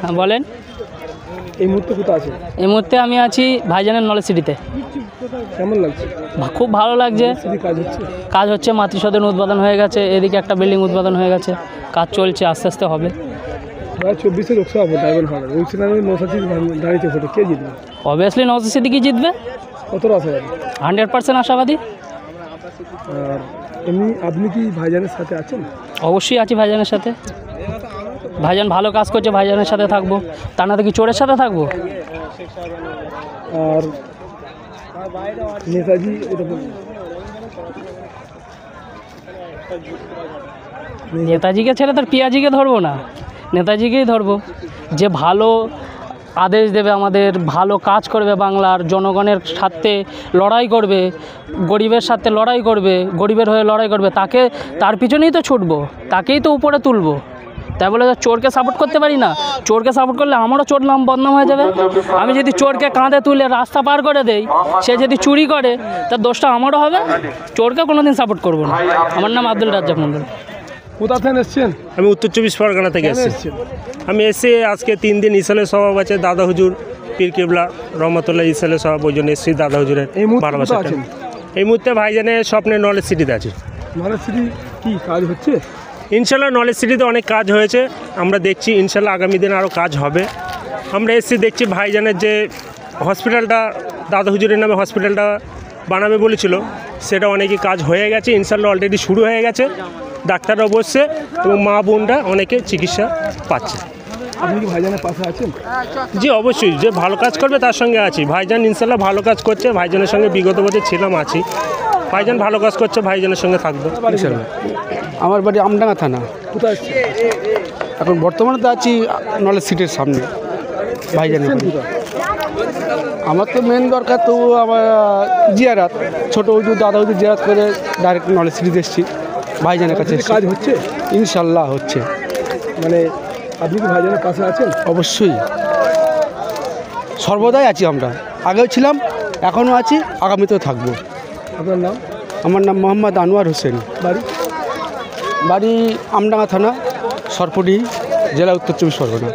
হ্যাঁ বলেন। এই মুহূর্তে কোথায় আছে? এই মুহূর্তে আমি আছি ভাইজানের নলেজ সিটিতে। কেমন লাগছে? খুব ভালো লাগছে। কাজ হচ্ছে, মাতৃসদন উদ্বোধন হয়ে গেছে, এদিকে একটা বিল্ডিং উদ্বোধন হয়ে গেছে, কাজ চলছে, আস্তে আস্তে হবে। 24 লোকসভা ভোট ডায়মন্ড হারবার ওই সিনারি নৌসাদ দাঁড়িয়েছে ভোটে, কে জিতবে? অবভিয়াসলি নওশাদ সিদ্দিকী জিতবে। কতটা আশাবাদী? 100% আশাবাদী। আর এমনি আপনি কি ভাইজানের সাথে আছেন? অবশ্যই আছি ভাইজানের সাথে। ভাইজান ভালো কাজ করছে, ভাইজানের সাথে থাকবো, তা না তো কি চোরের সাথে থাকবো? আর নেতাজি নেতাজিকে ছেড়ে তার পিয়াজিকে ধরবো না, নেতাজিকেই ধরবো। যে ভালো আদেশ দেবে, আমাদের ভালো কাজ করবে, বাংলার জনগণের সাথে লড়াই করবে, গরিবের সাথে লড়াই করবে, গরিবের হয়ে লড়াই করবে, তার পিছনেই তো ছুটবো, তাকেই তো উপরে তুলবো। তাই বলে চোরকে সাপোর্ট করতে পারি না। চোরকে সাপোর্ট করলে আমারও চোর নাম বদনাম হয়ে যাবে। আমি যদি চোরকে কাঁধে তুলে রাস্তা পার করে দেই, সে যদি চুরি করে, তার দোষটা আমারও হবে। চোরকে কোনোদিন সাপোর্ট করবো না। আমার নাম আব্দুল রাজ্জাক মন্ডল। কোথা থেকে এসছেন? আমি উত্তর 24 পরগনা থেকে এসেছি। আমি এসে আজকে 3 দিন ইসালের স্বভাব আছে, দাদা হুজুর পীর কেবলা রহমতুল্লাহ ইসালের স্বভাব, ওই জন্য এসেছি দাদা হুজুরের ভালোবাসা। এই মুহূর্তে ভাইজানের স্বপ্নের নলেজ সিটিতে আছে। নলেজ সিটি কি কাজ হচ্ছে? ইনশাল্লাহ নলেজ সিটিতে অনেক কাজ হয়েছে, আমরা দেখছি ইনশাল্লাহ আগামী দিন আরও কাজ হবে। আমরা এসেছি দেখছি ভাইজানের যে হসপিটালটা দাদা হুজুরের নামে হসপিটালটা বানাবে বলেছিল, সেটা অনেকই কাজ হয়ে গেছে, ইনশাল্লাহ অলরেডি শুরু হয়ে গেছে। ডাক্তাররা বসছে এবং মা বোনরা অনেকে চিকিৎসা পাচ্ছে। আপনি কি ভাইজানের পাশে আছেন? জি অবশ্যই, যে ভালো কাজ করবে তার সঙ্গে আছি। ভাইজান ইনশাল্লাহ ভালো কাজ করছে, ভাইজানের সঙ্গে বিগত বছর ছিলাম, আছি। ভাইজান ভালো কাজ করছে, ভাইজানের সঙ্গে থাকবো ইনশাল্লাহ। আমার বাড়ি আমডাঙ্গা থানা। কোথায় আসছে? এখন বর্তমানে তো আছি নলেজ সিটির সামনে ভাইজানের বাড়ি। আমার তো মেন দরকার তো আমার জিয়ারাত, ছোটো হুজুর দাদা হুজুর জিয়ারাত করে ডাইরেক্ট নলেজ সিটিতে এসেছি ভাইজানের কাছে। কাজ হচ্ছে? ইনশাল্লাহ হচ্ছে। মানে আপনি কি ভাইজানের পাশে আছেন? অবশ্যই, সর্বদাই আছি আমরা, আগেও ছিলাম, এখনও আছি, আগামীতেও থাকবো। আপনার নাম? আমার নাম মোহাম্মদ আনোয়ার হোসেন। বাড়ি? বাড়ি আমডাঙ্গা থানা, সরপুরি জেলা, উত্তর 24 পরগনা।